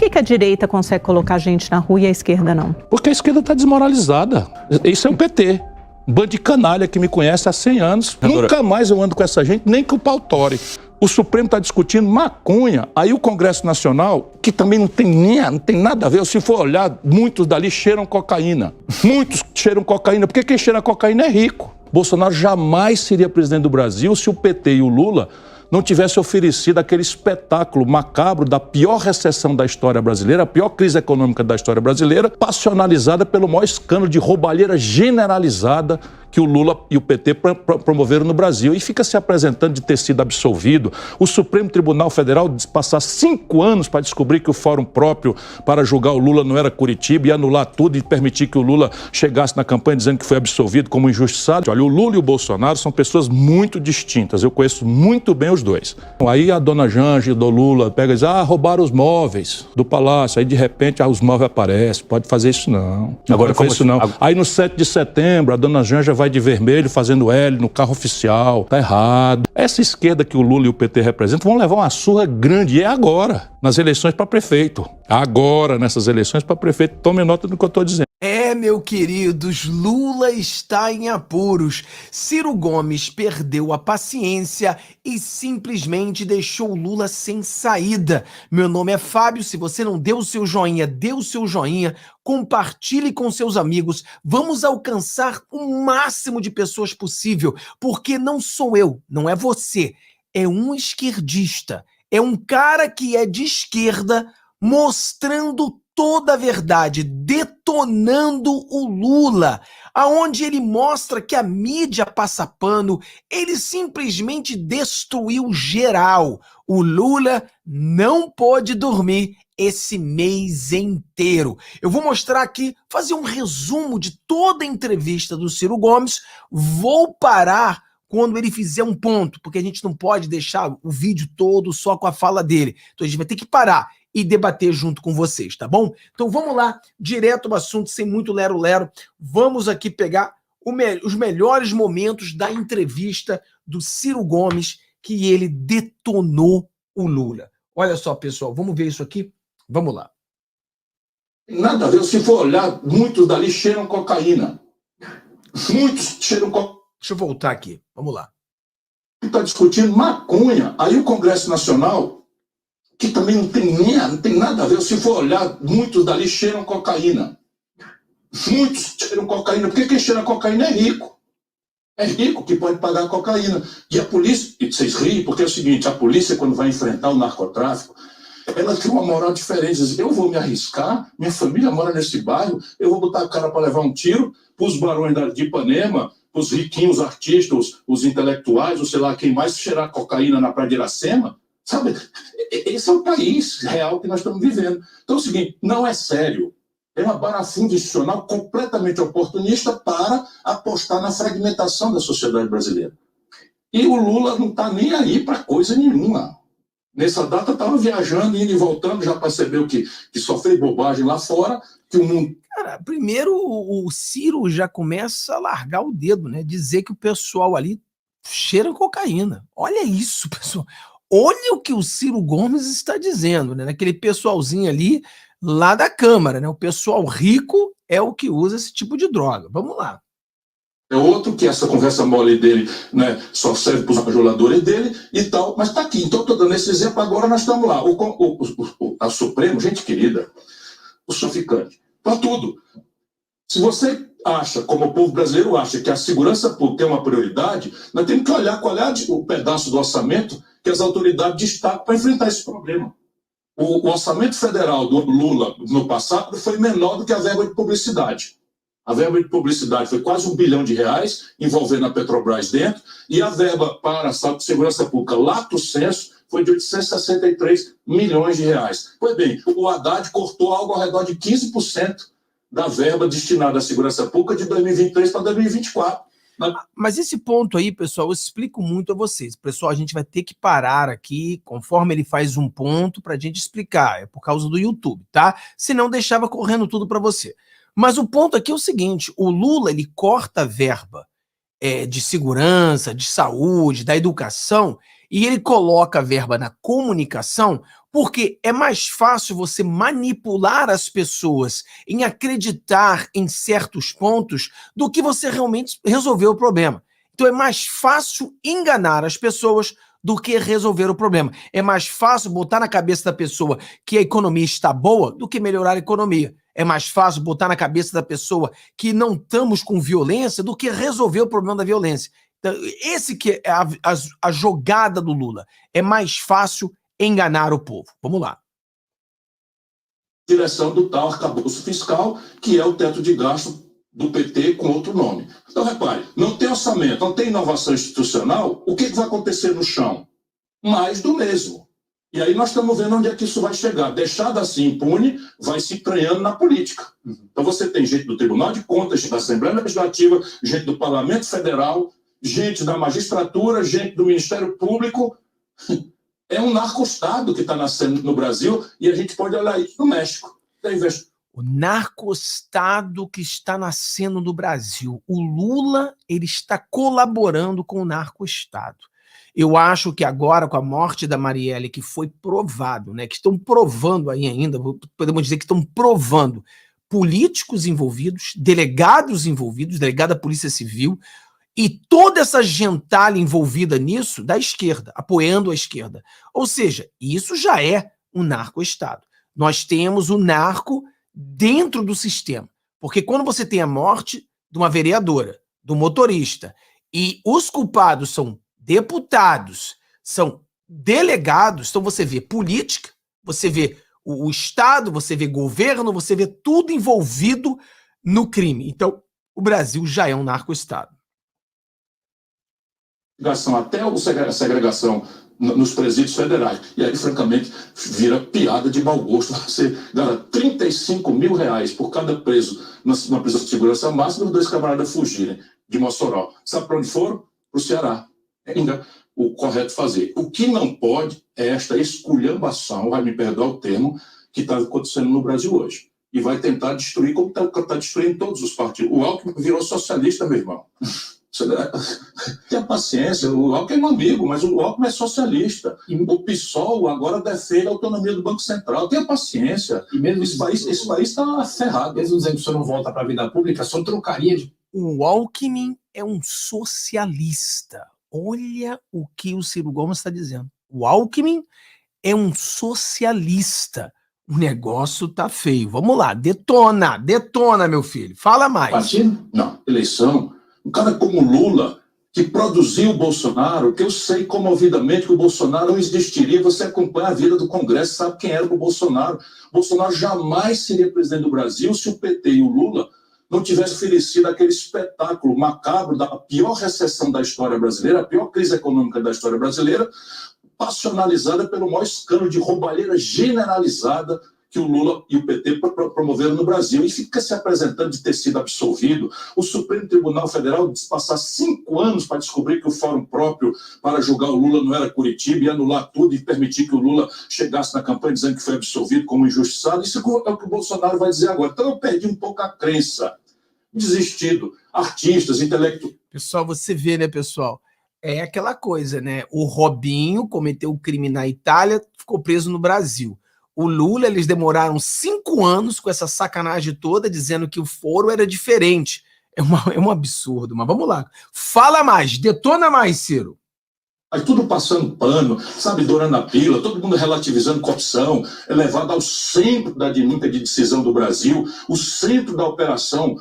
que a direita consegue colocar gente na rua e a esquerda não? Porque a esquerda está desmoralizada. Isso é o PT. Um bando de canalha que me conhece há 100 anos. Nunca mais eu ando com essa gente, nem com o pau tore. O Supremo está discutindo maconha. Aí o Congresso Nacional, que também não tem nada a ver, se for olhar, muitos dali cheiram cocaína. Muitos cheiram cocaína, porque quem cheira cocaína é rico. Bolsonaro jamais seria presidente do Brasil se o PT e o Lula não tivesse oferecido aquele espetáculo macabro da pior recessão da história brasileira, a pior crise econômica da história brasileira, passionalizada pelo maior escândalo de roubalheira generalizada que o Lula e o PT promoveram no Brasil. E fica se apresentando de ter sido absolvido. O Supremo Tribunal Federal passar 5 anos para descobrir que o fórum próprio para julgar o Lula não era Curitiba e anular tudo e permitir que o Lula chegasse na campanha dizendo que foi absolvido como injustiçado. Olha, o Lula e o Bolsonaro são pessoas muito distintas. Eu conheço muito bem os dois. Aí a dona Janja do Lula pega e diz, roubaram os móveis do palácio. Aí de repente os móveis aparecem. Pode fazer isso não. Agora como isso não. Aí no 7 de setembro a dona Janja vai de vermelho fazendo L no carro oficial. Tá errado. Essa esquerda que o Lula e o PT representam vão levar uma surra grande. E é agora, nas eleições para prefeito. Agora, nessas eleições para prefeito. Tome nota do que eu estou dizendo. Meu queridos, Lula está em apuros. Ciro Gomes perdeu a paciência e simplesmente deixou Lula sem saída. Meu nome é Fábio, se você não deu o seu joinha, dê o seu joinha, compartilhe com seus amigos, vamos alcançar o máximo de pessoas possível, porque não sou eu, não é você, é um esquerdista, é um cara que é de esquerda mostrando toda a verdade, detonando o Lula, aonde ele mostra que a mídia passa pano, ele simplesmente destruiu geral. O Lula não pôde dormir esse mês inteiro. Eu vou mostrar aqui, fazer um resumo de toda a entrevista do Ciro Gomes, vou parar quando ele fizer um ponto, porque a gente não pode deixar o vídeo todo só com a fala dele, então a gente vai ter que parar e debater junto com vocês, tá bom? Então vamos lá, direto ao assunto, sem muito lero-lero. Vamos aqui pegar os melhores momentos da entrevista do Ciro Gomes, que ele detonou o Lula. Olha só, pessoal, vamos ver isso aqui? Vamos lá. Nada a ver, se for olhar, muitos dali cheiram cocaína. Muitos cheiram cocaína. Deixa eu voltar aqui, vamos lá. Está discutindo maconha. Aí o Congresso Nacional, que também não tem nada a ver, se for olhar, muitos dali cheiram cocaína. Muitos cheiram cocaína, porque quem cheira cocaína é rico. É rico que pode pagar a cocaína. E a polícia, e vocês riem, porque é o seguinte, a polícia quando vai enfrentar o narcotráfico, ela tem uma moral diferente. Diz, eu vou me arriscar, minha família mora nesse bairro, eu vou botar a cara para levar um tiro para os barões de Ipanema, para os riquinhos artistas, os intelectuais, ou sei lá quem mais cheirar cocaína na Praia de Iracema. Sabe, esse é o país real que nós estamos vivendo. Então é o seguinte, não é sério. É uma barafunda institucional completamente oportunista para apostar na fragmentação da sociedade brasileira. E o Lula não está nem aí para coisa nenhuma. Nessa data estava viajando, indo e voltando, já percebeu que só fez bobagem lá fora, que o mundo... Cara, primeiro o Ciro já começa a largar o dedo, né? Dizer que o pessoal ali cheira cocaína. Olha isso, pessoal. Olha o que o Ciro Gomes está dizendo, né? Naquele pessoalzinho ali, lá da Câmara, né? O pessoal rico é o que usa esse tipo de droga. Vamos lá. É outro que essa conversa mole dele, né, só serve para os bajuladores dele e tal, mas está aqui. Então, estou dando esse exemplo, agora nós estamos lá. A Supremo, gente querida, o traficante, para tudo. Se você acha, como o povo brasileiro acha, que a segurança pública é uma prioridade, nós temos que olhar qual é o pedaço do orçamento que as autoridades destacam para enfrentar esse problema. O orçamento federal do Lula no passado foi menor do que a verba de publicidade. A verba de publicidade foi quase R$1 bilhão, envolvendo a Petrobras dentro, e a verba para a segurança pública, lato sensu, foi de R$863 milhões. Pois bem, o Haddad cortou algo ao redor de 15% da verba destinada à segurança pública de 2023 para 2024. Mas esse ponto aí, pessoal, eu explico muito a vocês. Pessoal, a gente vai ter que parar aqui, conforme ele faz um ponto, para a gente explicar. É por causa do YouTube, tá? Senão deixava correndo tudo para você. Mas o ponto aqui é o seguinte, o Lula, ele corta a verba de segurança, de saúde, da educação, e ele coloca a verba na comunicação, Porque é mais fácil você manipular as pessoas em acreditar em certos pontos do que você realmente resolver o problema. Então é mais fácil enganar as pessoas do que resolver o problema. É mais fácil botar na cabeça da pessoa que a economia está boa do que melhorar a economia. É mais fácil botar na cabeça da pessoa que não estamos com violência do que resolver o problema da violência. Então, esse que é a jogada do Lula. É mais fácil enganar o povo. Vamos lá. Direção do tal arcabouço fiscal, que é o teto de gasto do PT com outro nome. Então, repare, não tem orçamento, não tem inovação institucional, o que vai acontecer no chão? Mais do mesmo. E aí nós estamos vendo onde é que isso vai chegar. Deixado assim impune, vai se entranhando na política. Então você tem gente do Tribunal de Contas, gente da Assembleia Legislativa, gente do Parlamento Federal, gente da magistratura, gente do Ministério Público. É um narco-estado que está nascendo no Brasil e a gente pode olhar isso no México. O narco-estado que está nascendo no Brasil. O Lula, ele está colaborando com o narco-estado. Eu acho que agora, com a morte da Marielle, que foi provado, né, que estão provando aí ainda, podemos dizer que estão provando políticos envolvidos, delegados envolvidos, delegado da Polícia Civil, e toda essa gentalha envolvida nisso da esquerda, apoiando a esquerda. Ou seja, isso já é um narco-estado. Nós temos o narco dentro do sistema. Porque quando você tem a morte de uma vereadora, do motorista, e os culpados são deputados, são delegados, então você vê política, você vê o Estado, você vê governo, você vê tudo envolvido no crime. Então, o Brasil já é um narco-estado. Até a segregação nos presídios federais. E aí, francamente, vira piada de mau gosto. Você ganha R$35 mil por cada preso na prisão de segurança máxima e 2 camaradas fugirem de Mossoró. Sabe para onde foram? Para o Ceará. É o correto fazer. O que não pode é esta esculhambação, vai me perdoar o termo, que está acontecendo no Brasil hoje. E vai tentar destruir, como está destruindo todos os partidos. O Alckmin virou socialista, meu irmão. Tenha paciência, o Alckmin é um amigo, mas o Alckmin é socialista. O PSOL agora defende a autonomia do Banco Central. Tenha paciência. E mesmo esse país está ferrado. Mesmo dizendo que o senhor não volta para a vida pública, só trocaria de... O Alckmin é um socialista. Olha o que o Ciro Gomes está dizendo. O Alckmin é um socialista. O negócio tá feio. Vamos lá, detona, meu filho. Fala mais. Partido? Não, eleição. Um cara como Lula, que produziu o Bolsonaro, que eu sei comovidamente que o Bolsonaro não existiria. Você acompanha a vida do Congresso, sabe quem era o Bolsonaro. O Bolsonaro jamais seria presidente do Brasil se o PT e o Lula não tivessem oferecido aquele espetáculo macabro da pior recessão da história brasileira, a pior crise econômica da história brasileira, passionalizada pelo maior escândalo de roubalheira generalizada que o Lula e o PT promoveram no Brasil. E fica se apresentando de ter sido absolvido. O Supremo Tribunal Federal passar 5 anos para descobrir que o fórum próprio para julgar o Lula não era Curitiba e anular tudo e permitir que o Lula chegasse na campanha dizendo que foi absolvido como injustiçado. Isso é o que o Bolsonaro vai dizer agora. Então eu perdi um pouco a crença. Desistido. Artistas, intelectuais. Pessoal, você vê, né, pessoal? É aquela coisa, né? O Robinho cometeu o crime na Itália, ficou preso no Brasil. O Lula, eles demoraram 5 anos com essa sacanagem toda, dizendo que o foro era diferente. É um absurdo, mas vamos lá. Fala mais, detona mais, Ciro. Aí tudo passando pano, sabe, dourando a pílula, todo mundo relativizando corrupção, é levado ao centro da dinâmica de decisão do Brasil, o centro da operação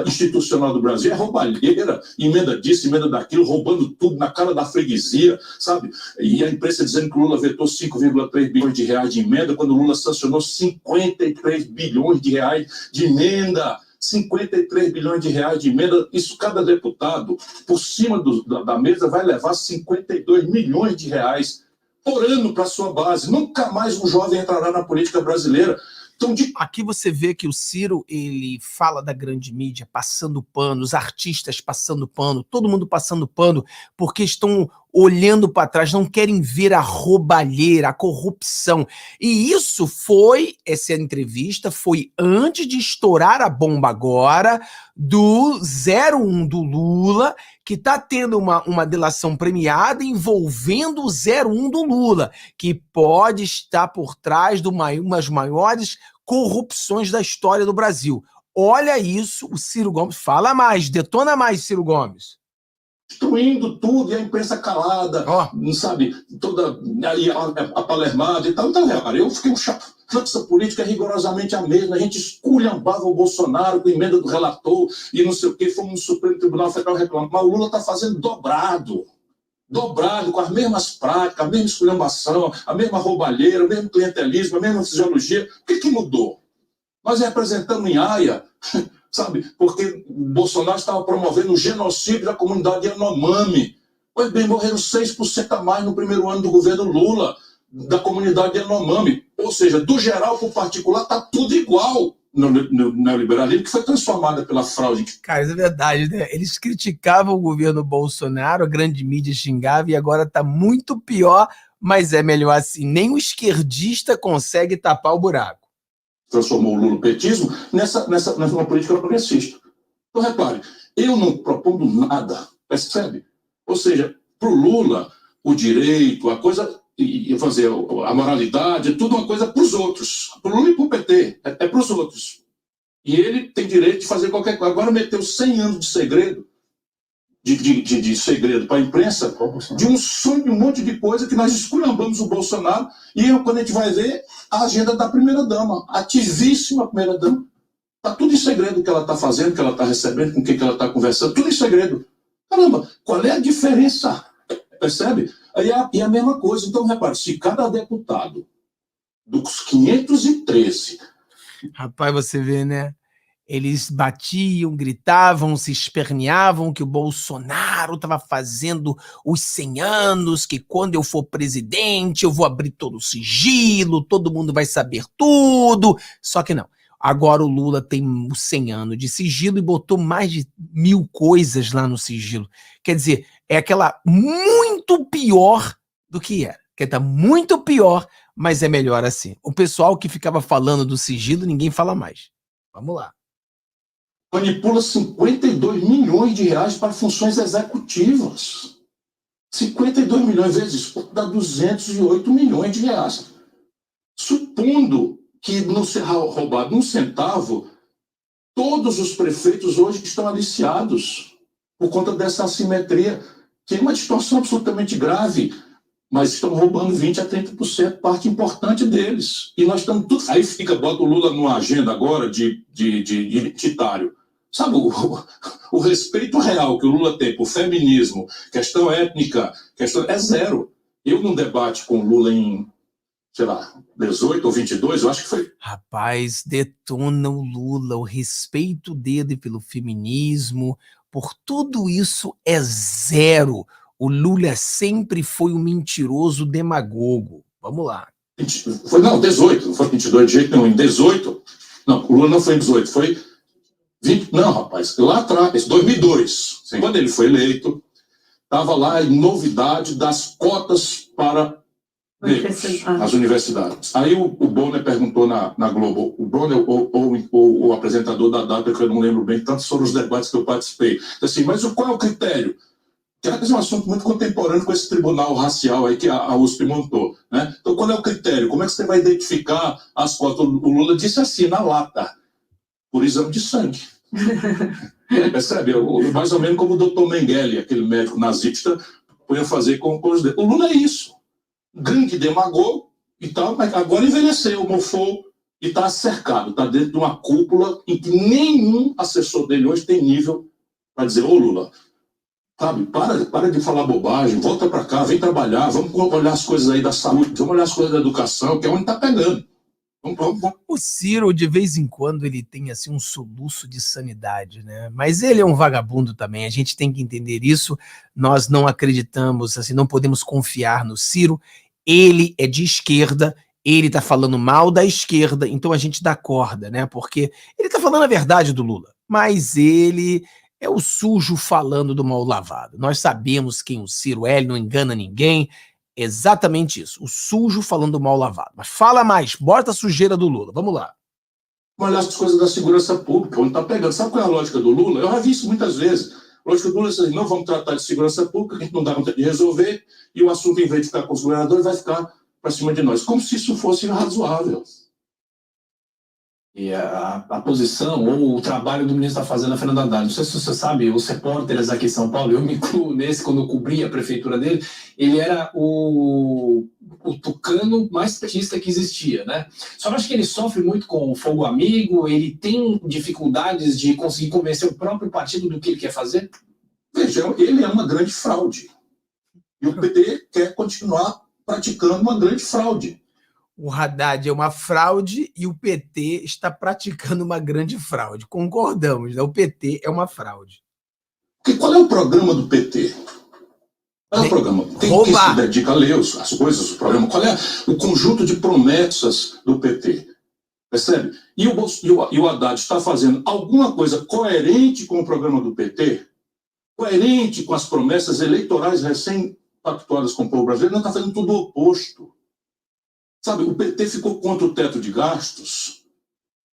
institucional do Brasil é roubalheira, emenda disso, emenda daquilo, roubando tudo na cara da freguesia, sabe? E a imprensa dizendo que o Lula vetou 5,3 bilhões de reais de emenda, quando o Lula sancionou 53 bilhões de reais de emenda. 53 bilhões de reais de emenda, isso cada deputado, por cima da mesa, vai levar 52 milhões de reais por ano para sua base. Nunca mais um jovem entrará na política brasileira. Então, aqui você vê que o Ciro, ele fala da grande mídia passando pano, os artistas passando pano, todo mundo passando pano, porque estão olhando para trás, não querem ver a roubalheira, a corrupção. E essa entrevista foi antes de estourar a bomba agora do 01 do Lula, que está tendo uma delação premiada envolvendo o 01 do Lula, que pode estar por trás de uma das maiores corrupções da história do Brasil. Olha isso, o Ciro Gomes. Fala mais, detona mais, Ciro Gomes. Destruindo tudo, e a imprensa calada, não sabe, toda aí a palermada e tal. Então, cara, eu fiquei um chato. Essa política é rigorosamente a mesma. A gente esculhambava o Bolsonaro com emenda do relator e não sei o quê, fomos no Supremo Tribunal Federal reclamar. Mas o Lula está fazendo dobrado, com as mesmas práticas, a mesma esculhambação, a mesma roubalheira, o mesmo clientelismo, a mesma fisiologia. O que mudou? Nós representamos em Haia, sabe, porque Bolsonaro estava promovendo o genocídio da comunidade Yanomami. Pois bem, morreram 6% a mais no primeiro ano do governo Lula, da comunidade Yanomami. Ou seja, do geral para o particular, está tudo igual no neoliberalismo, que foi transformada pela fraude. Cara, isso é verdade, né? Eles criticavam o governo Bolsonaro, a grande mídia xingava, e agora está muito pior, mas é melhor assim. Nem o esquerdista consegue tapar o buraco. Transformou o lulopetismo nessa política progressista. Então, repare, eu não propondo nada, percebe? Ou seja, para o Lula, o direito, a coisa, e fazer a moralidade, é tudo uma coisa para os outros. Para o Lula e para o PT, é para os outros. E ele tem direito de fazer qualquer coisa. Agora meteu 100 anos de segredo, de segredo para a imprensa, de um sonho, de um monte de coisa que nós esculhambamos o Bolsonaro, e quando a gente vai ver a agenda da primeira-dama, ativíssima primeira-dama, está tudo em segredo o que ela está fazendo, o que ela está recebendo, com quem que ela está conversando, tudo em segredo. Caramba, qual é a diferença? Percebe? E a mesma coisa. Então, repare, se cada deputado dos 513... Rapaz, você vê, né? Eles batiam, gritavam, se esperneavam que o Bolsonaro estava fazendo os 100 anos, que quando eu for presidente eu vou abrir todo o sigilo, todo mundo vai saber tudo. Só que não. Agora o Lula tem os 100 anos de sigilo e botou mais de 1000 coisas lá no sigilo. Quer dizer, é aquela muito pior do que era. Que está muito pior, mas é melhor assim. O pessoal que ficava falando do sigilo, ninguém fala mais. Vamos lá. Manipula 52 milhões de reais para funções executivas. 52 milhões vezes dá 208 milhões de reais. Supondo que não será roubado um centavo, todos os prefeitos hoje estão aliciados por conta dessa assimetria, que é uma distorção absolutamente grave, mas estão roubando 20% a 30%, parte importante deles. E nós estamos tudo... Aí bota o Lula numa agenda agora de identitário. Sabe, o respeito real que o Lula tem por feminismo, questão étnica, é zero. Eu, num debate com o Lula em, sei lá, 18 ou 22, eu acho que foi... Rapaz, detona o Lula, o respeito dele pelo feminismo, por tudo isso é zero. O Lula sempre foi um mentiroso demagogo. Vamos lá. Não, 18, não foi 22 de jeito nenhum. Em 18, não, o Lula não foi em 18, foi 20, não, rapaz, lá atrás, 2002, sim, quando ele foi eleito, estava lá a novidade das cotas para negros, as universidades. Aí o Bonner perguntou na Globo, o Bonner ou o apresentador da data, que eu não lembro bem, tantos foram os debates que eu participei, assim, mas qual é o critério? Que é um assunto muito contemporâneo com esse tribunal racial aí que a USP montou, né? Então, qual é o critério? Como é que você vai identificar as cotas? O Lula disse assim, na lata, por exame de sangue. Percebe? Mais ou menos como o Dr. Mengele, aquele médico nazista, foi a fazer com os dedos. O Lula é isso. Grande demagogo e tal, mas agora envelheceu, mofou e está cercado, está dentro de uma cúpula em que nenhum assessor dele hoje tem nível para dizer, ô Lula, sabe, para de falar bobagem, volta para cá, vem trabalhar, vamos olhar as coisas aí da saúde, vamos olhar as coisas da educação, que é onde está pegando. Vamos. O Ciro, de vez em quando, ele tem assim um soluço de sanidade, né? Mas ele é um vagabundo também, a gente tem que entender isso. Nós não acreditamos, assim, não podemos confiar no Ciro. Ele é de esquerda, ele tá falando mal da esquerda, então a gente dá corda, né? Porque ele tá falando a verdade do Lula, mas ele É o sujo falando do mal lavado. Nós sabemos quem o Ciro é, ele não engana ninguém. Exatamente isso. O sujo falando do mal lavado. Mas fala mais, bota a sujeira do Lula. Vamos lá. Olhar as coisas da segurança pública, onde está pegando. Sabe qual é a lógica do Lula? Eu já vi isso muitas vezes. A lógica do Lula é assim, não vamos tratar de segurança pública, que a gente não dá conta de resolver, e o assunto, em vez de ficar com os governadores, vai ficar para cima de nós. Como se isso fosse razoável. E a posição ou o trabalho do ministro da Fazenda, Fernando Haddad. Não sei se você sabe, os repórteres aqui em São Paulo, eu me incluo nesse, quando eu cobri a prefeitura dele, ele era o tucano mais petista que existia, né? Só que acho que ele sofre muito com o fogo amigo, ele tem dificuldades de conseguir convencer o próprio partido do que ele quer fazer? Veja, ele é uma grande fraude. E o PT quer continuar praticando uma grande fraude. O Haddad é uma fraude e o PT está praticando uma grande fraude. Concordamos, né? O PT é uma fraude. Porque qual é o programa do PT? Qual é o programa? Quem que se dedica a ler as coisas, o programa? Qual é o conjunto de promessas do PT? Percebe? E o Haddad está fazendo alguma coisa coerente com o programa do PT? Coerente com as promessas eleitorais recém-pactuadas com o povo brasileiro? Não, está fazendo tudo o oposto. Sabe, o PT ficou contra o teto de gastos,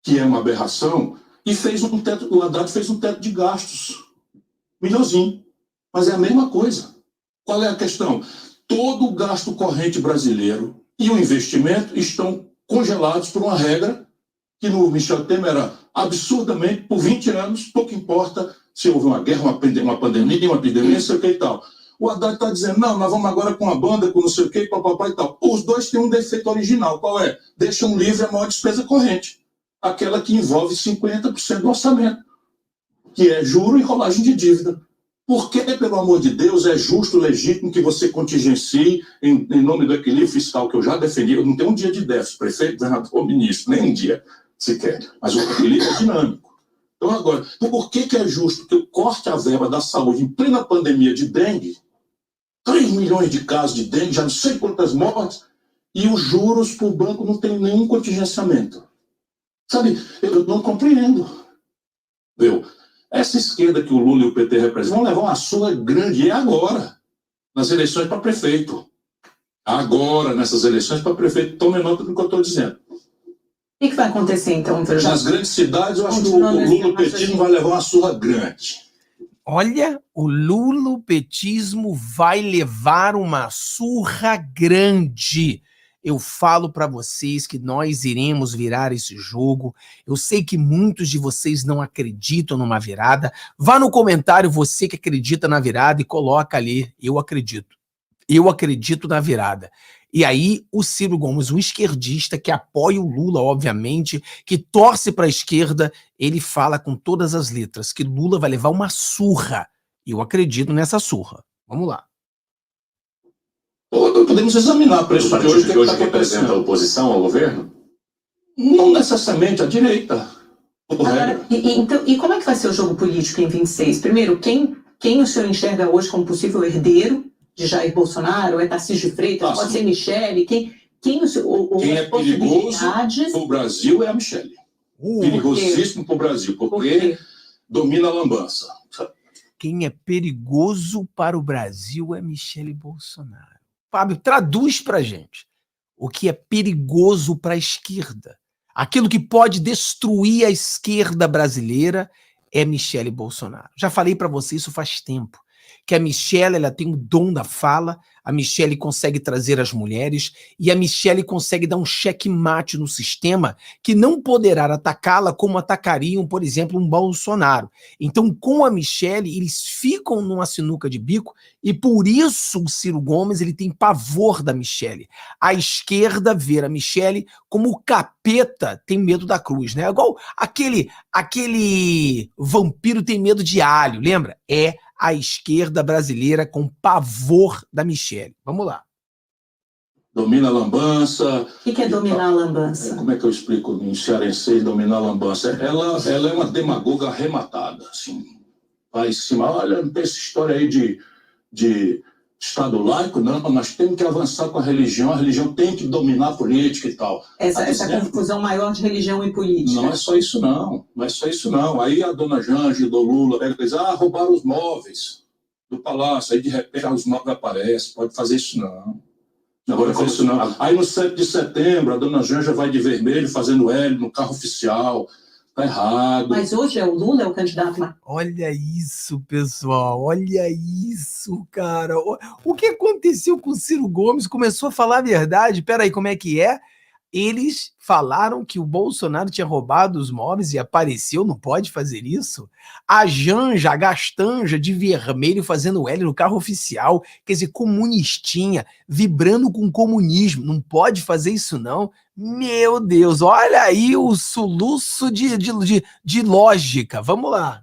que é uma aberração, e o Haddad fez um teto de gastos. Melhorzinho. Mas é a mesma coisa. Qual é a questão? Todo o gasto corrente brasileiro e o investimento estão congelados por uma regra que no Michel Temer era absurdamente, por 20 anos, pouco importa se houve uma guerra, uma pandemia, uma epidemia, não sei o que e tal. O Haddad está dizendo, não, nós vamos agora com a banda, com não sei o que, papapá e tal. Os dois têm um defeito original. Qual é? Deixam livre a maior despesa corrente. Aquela que envolve 50% do orçamento, que é juro e rolagem de dívida. Por que, pelo amor de Deus, é justo, legítimo que você contingencie em nome do equilíbrio fiscal que eu já defendi? Eu não tenho um dia de déficit, prefeito, governador, ministro, nem um dia sequer. Mas o equilíbrio é dinâmico. Então agora, por que é justo que eu corte a verba da saúde em plena pandemia de dengue, 3 milhões de casos de dengue, já não sei quantas mortes, e os juros para o banco não tem nenhum contingenciamento? Sabe, eu não compreendo. Viu? Essa esquerda que o Lula e o PT representam vão levar uma surra grande, e agora, nas eleições para prefeito. Agora, nessas eleições para prefeito. Tome nota do que eu estou dizendo. O que vai acontecer, então? Nas grandes cidades, eu acho que o Lula e o petismo vai levar uma surra grande. Olha, o lulopetismo vai levar uma surra grande. Eu falo para vocês que nós iremos virar esse jogo. Eu sei que muitos de vocês não acreditam numa virada. Vá no comentário, você que acredita na virada, e coloca ali, eu acredito. Eu acredito na virada. E aí o Ciro Gomes, um esquerdista que apoia o Lula, obviamente, que torce para a esquerda, ele fala com todas as letras que Lula vai levar uma surra. E eu acredito nessa surra. Vamos lá. Podemos examinar a preço de hoje, que hoje representa a oposição ao governo? Não necessariamente a direita. Agora, e como é que vai ser o jogo político em 26? Primeiro, quem o senhor enxerga hoje como possível herdeiro de Jair Bolsonaro? É Tarcísio de Freitas? Pode ser Michele? Quem é perigoso para o Brasil é a Michele. Perigosíssimo para o Brasil, porque domina a lambança. Quem é perigoso para o Brasil é Michele Bolsonaro. Fábio, traduz para a gente o que é perigoso para a esquerda. Aquilo que pode destruir a esquerda brasileira é Michele Bolsonaro. Já falei para você isso faz tempo, que a Michele, ela tem o dom da fala, a Michele consegue trazer as mulheres e a Michele consegue dar um checkmate no sistema que não poderá atacá-la como atacariam, por exemplo, um Bolsonaro. Então, com a Michele, eles ficam numa sinuca de bico e por isso o Ciro Gomes ele tem pavor da Michele. A esquerda vê a Michele como o capeta tem medo da cruz, né? Igual aquele vampiro tem medo de alho, lembra? É a esquerda brasileira com pavor da Michele. Vamos lá. Domina a lambança. O que é dominar a lambança? Como é que eu explico em cearense dominar a lambança? Ela é uma demagoga arrematada, assim. Vai em cima, olha, não tem essa história aí de Estado laico, não, nós temos que avançar com a religião tem que dominar a política e tal. Essa confusão maior de religião e política. Não é só isso não, não é só isso não. Aí a dona Janja do Lula pega e diz, roubaram os móveis do palácio, aí de repente os móveis aparecem, pode fazer isso não. Não pode fazer isso não. Aí no 7 de setembro a dona Janja vai de vermelho fazendo L no carro oficial. Tá errado. Mas hoje o Lula é o candidato mais... Olha isso, pessoal. Olha isso, cara. O que aconteceu com o Ciro Gomes? Começou a falar a verdade. Peraí, como é que é? Eles falaram que o Bolsonaro tinha roubado os móveis e apareceu, não pode fazer isso? A Janja, a Gastanja de vermelho fazendo L no carro oficial, quer dizer, comunistinha, vibrando com o comunismo, não pode fazer isso não? Meu Deus, olha aí o soluço de lógica, vamos lá.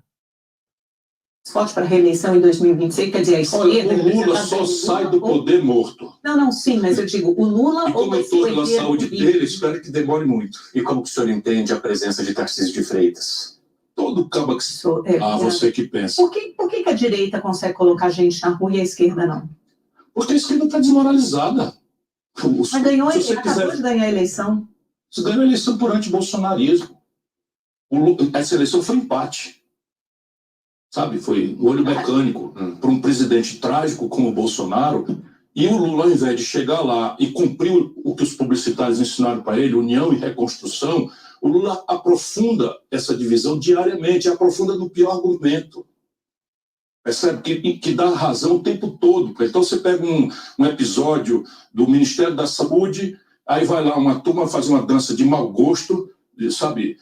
Forte para a reeleição em 2026, quer dizer, a esquerda... O Lula só sai do poder morto. Não, sim, mas eu digo, o Lula... E como eu estou pela saúde dele, espero que demore muito. E como que o senhor entende a presença de Tarcísio de Freitas? Todo cabo que... você que pensa. Por que a direita consegue colocar gente na rua e a esquerda não? Porque a esquerda está desmoralizada. Mas ganhou, ele acabou de ganhar a eleição. Você ganhou a eleição por antibolsonarismo. Essa eleição foi empate. Sabe, foi olho mecânico para um presidente trágico como o Bolsonaro, e o Lula, ao invés de chegar lá e cumprir o que os publicitários ensinaram para ele, união e reconstrução, o Lula aprofunda essa divisão diariamente, aprofunda no pior argumento. Percebe? Que dá razão o tempo todo. Então você pega um episódio do Ministério da Saúde, aí vai lá uma turma fazer uma dança de mau gosto, sabe,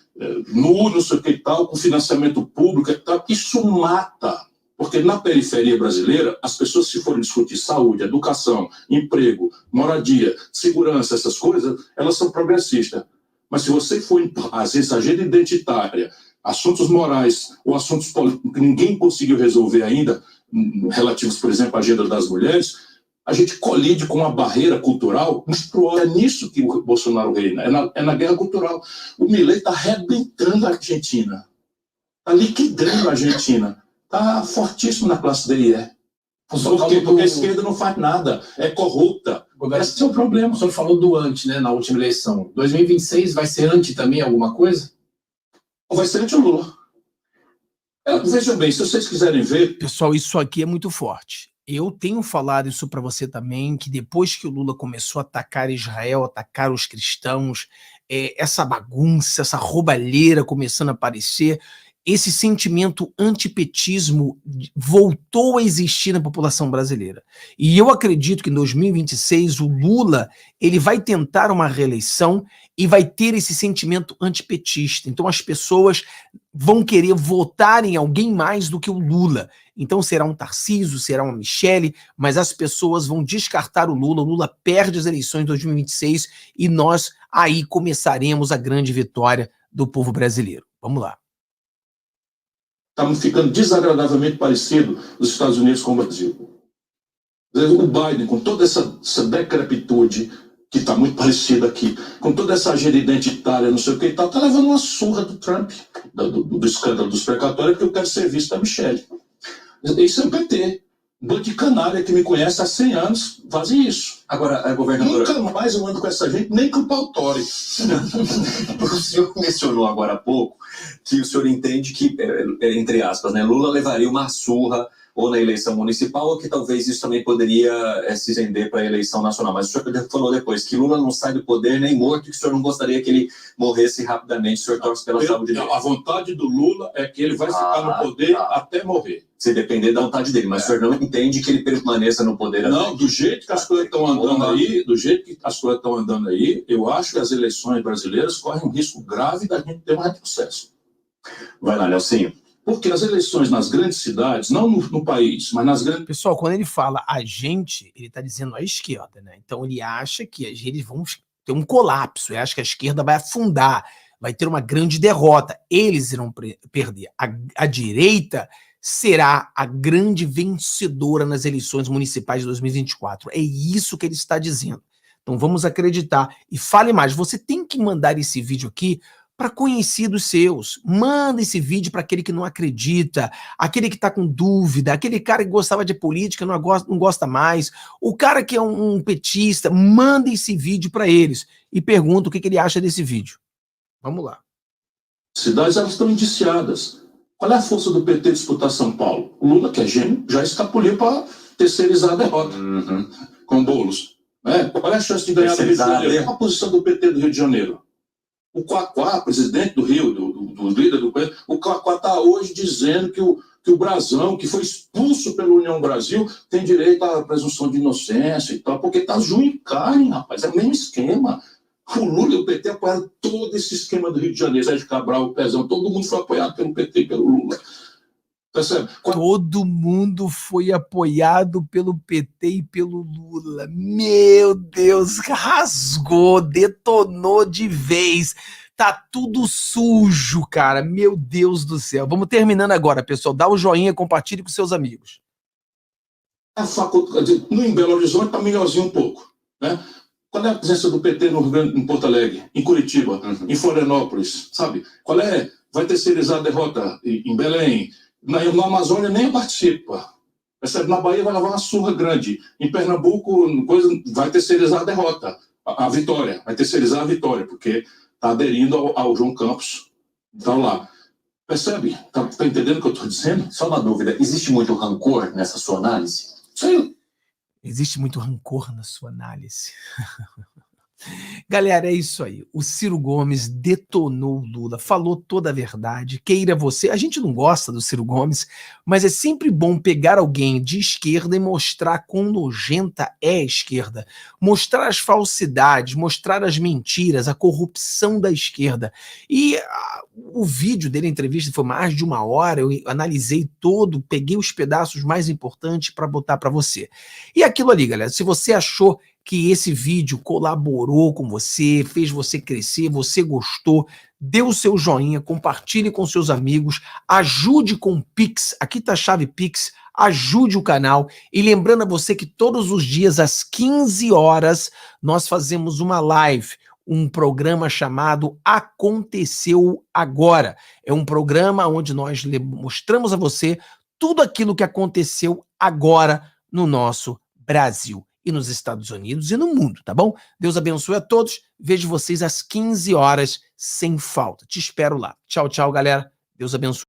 não sei o que e tal, com financiamento público e tal, isso mata, porque na periferia brasileira, as pessoas se forem discutir saúde, educação, emprego, moradia, segurança, essas coisas, elas são progressistas, mas se você for, às vezes, agenda identitária, assuntos morais ou assuntos políticos que ninguém conseguiu resolver ainda, relativos, por exemplo, à agenda das mulheres, a gente colide com uma barreira cultural monstruosa. É nisso que o Bolsonaro reina, é na guerra cultural. O Milei está arrebentando a Argentina, está liquidando a Argentina, está fortíssimo na classe D e E. Por quê? Porque a esquerda não faz nada, é corrupta. Esse é o problema. O senhor falou do anti, né, na última eleição. 2026 vai ser anti também alguma coisa? Ou vai ser anti-Lula? Vejam bem, se vocês quiserem ver... Pessoal, isso aqui é muito forte. Eu tenho falado isso para você também, que depois que o Lula começou a atacar Israel, atacar os cristãos, essa bagunça, essa roubalheira começando a aparecer, esse sentimento antipetismo voltou a existir na população brasileira. E eu acredito que em 2026 o Lula ele vai tentar uma reeleição e vai ter esse sentimento antipetista. Então as pessoas vão querer votar em alguém mais do que o Lula. Então será um Tarcísio, será uma Michele, mas as pessoas vão descartar o Lula perde as eleições de 2026 e nós aí começaremos a grande vitória do povo brasileiro. Vamos lá. Estamos ficando desagradavelmente parecidos os Estados Unidos com o Brasil. O Biden, com toda essa decrepitude, que está muito parecida aqui, com toda essa agenda identitária, não sei o que e tal, está levando uma surra do Trump, do escândalo dos precatórios, que eu quero ser visto da Michelle. Isso é o PT. Um bando de canalha que me conhece há 100 anos fazem isso. Agora, governadora... Nunca mais eu ando com essa gente, nem com o Pautori. O senhor mencionou agora há pouco que o senhor entende que, entre aspas, né, Lula levaria uma surra ou na eleição municipal, ou que talvez isso também poderia se estender para a eleição nacional. Mas o senhor falou depois que Lula não sai do poder nem morto, e que o senhor não gostaria que ele morresse rapidamente. O senhor torce pela saúde dele. A vontade do Lula é que ele vai ficar no poder até morrer. Se depender da vontade dele, mas o senhor não entende que ele permaneça no poder? Não, do jeito que as coisas estão andando aí, eu acho que as eleições brasileiras correm um risco grave da gente ter um retrocesso. Vai lá, Nelsinho. Porque as eleições nas grandes cidades, não no país, mas nas grandes... Pessoal, quando ele fala a gente, ele está dizendo a esquerda, né? Então ele acha que eles vão ter um colapso, ele acha que a esquerda vai afundar, vai ter uma grande derrota, eles irão perder. A direita será a grande vencedora nas eleições municipais de 2024. É isso que ele está dizendo. Então vamos acreditar. E fale mais, você tem que mandar esse vídeo aqui para conhecidos seus. Manda esse vídeo para aquele que não acredita, aquele que está com dúvida, aquele cara que gostava de política não gosta mais, o cara que é um petista. Manda esse vídeo para eles e pergunta o que ele acha desse vídeo. Vamos lá. Cidades, elas estão indiciadas. Qual é a força do PT disputar São Paulo? O Lula, que é gênio, já escapuliu para terceirizar a derrota com Boulos. Qual é a chance de ganhar no Rio de Janeiro? Qual a posição do PT do Rio de Janeiro? O Quaquá, presidente do Rio, do líder do PT, o Quaquá está hoje dizendo que o Brazão, que foi expulso pela União Brasil, tem direito à presunção de inocência e tal, porque está junho e carne, rapaz, é o mesmo esquema. O Lula e o PT apoiaram todo esse esquema do Rio de Janeiro, Sérgio Cabral, o Pezão, todo mundo foi apoiado pelo PT e pelo Lula. Percebe? Todo mundo foi apoiado pelo PT e pelo Lula. Meu Deus, rasgou, detonou de vez. Tá tudo sujo, cara. Meu Deus do céu. Vamos terminando agora, pessoal. Dá o joinha, compartilhe com seus amigos. Em Belo Horizonte está melhorzinho um pouco, né? Qual é a presença do PT em Porto Alegre, em Curitiba, em Florianópolis, sabe? Qual é? Vai terceirizar a derrota em Belém. Na Amazônia nem participa. Na Bahia vai levar uma surra grande. Em Pernambuco, vai terceirizar a derrota, a vitória. Vai terceirizar a vitória, porque está aderindo ao João Campos. Então lá. Percebe? Tá entendendo o que eu estou dizendo? Só uma dúvida, existe muito rancor nessa sua análise? Sim. Existe muito rancor na sua análise. Galera, é isso aí. O Ciro Gomes detonou o Lula, falou toda a verdade. Queira você. A gente não gosta do Ciro Gomes, mas é sempre bom pegar alguém de esquerda e mostrar quão nojenta é a esquerda. Mostrar as falsidades, mostrar as mentiras, a corrupção da esquerda. E o vídeo dele, a entrevista, foi mais de 1 hora. Eu analisei todo, peguei os pedaços mais importantes para botar para você. E aquilo ali, galera, se você achou que esse vídeo colaborou com você, fez você crescer, você gostou, dê o seu joinha, compartilhe com seus amigos, ajude com o Pix, aqui tá a chave Pix, ajude o canal. E lembrando a você que todos os dias às 15 horas nós fazemos uma live, um programa chamado Aconteceu Agora. É um programa onde nós mostramos a você tudo aquilo que aconteceu agora no nosso Brasil. E nos Estados Unidos e no mundo, tá bom? Deus abençoe a todos. Vejo vocês às 15 horas sem falta. Te espero lá. Tchau, tchau, galera. Deus abençoe.